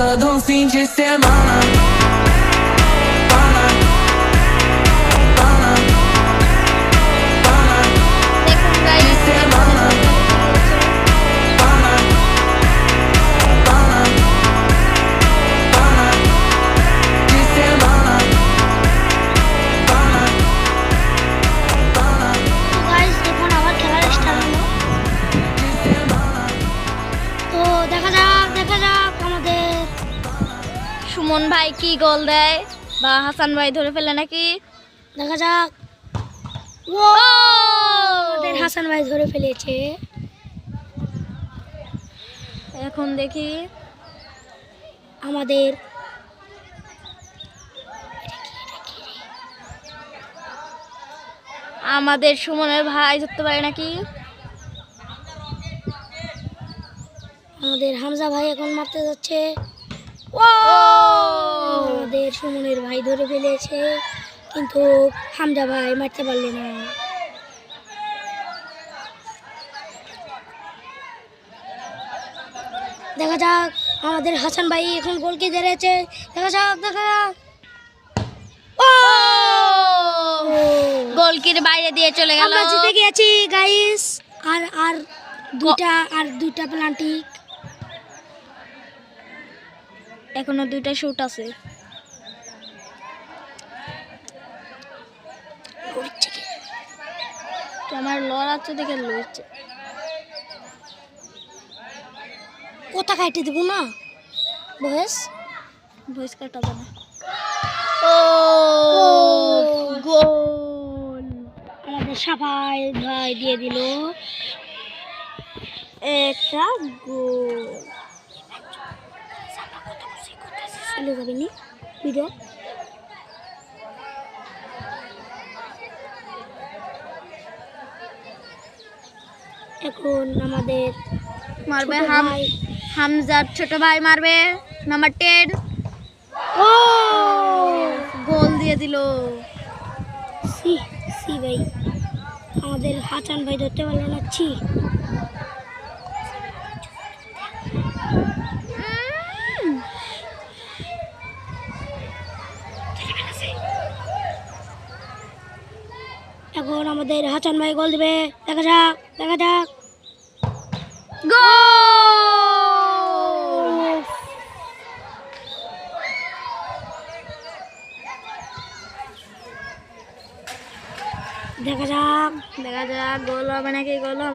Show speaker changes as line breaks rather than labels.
todo fim de semana. Pana, pana, pana,
দেখুন
de
guys
semana. Pana, pana, pana, de semana. Pana, pana,
guys এখন আবার খেলার start হলো।
de semana.
তো দেখা যাক আমাদের
সুমন ভাই কি গোল দেয় বা হাসান ভাই ধরে ফেলে নাকি।
দেখা যাক। ও আমাদের হাসান ভাই ধরে ফেলেছে।
এখন দেখি
আমাদের
আমাদের সুমনের ভাই ধরতে পারে নাকি।
আমাদের হামজা ভাই এখন মারতে যাচ্ছে।
ও
আমাদের সুমনের ভাই ধরে ফেলেছে, কিন্তু হামজা ভাই মারতে পারলো না। দেখা যাক আমাদের হাসান ভাই এখন গোলকি ধরেছে। দেখা যাক ও
গোলকির বাইরে দিয়ে চলে গেল।
আমরা জিতে গেছি গাইস। আর দুইটা প্লান্টিক,
এখনো দুইটা শুট আছে। আমার লড়াচ্ছে দেখে লড়ছে।
কোথা কাটে দেবো না বয়স।
ভয়েস কাটা যাবে না। ও গোল
আমাদের সাফাই ভাই দিয়ে দিল
একটা গোল।
চলে যাবে নি ভিডিও। এখন আমাদের
মারবে
ছোট ভাই।
হামজার ছোট ভাই মারবে নাম্বার 10।
ও
গোল দিয়ে দিল।
সি ভাই আমাদের হাসান ভাই ধরতে পারলো না। এখন আমাদের হাসান ভাই গোল দিবে। দেখা যাক
গোল।
দেখা যাক
দেখা যাক গোল হবে নাকি গোল হবে।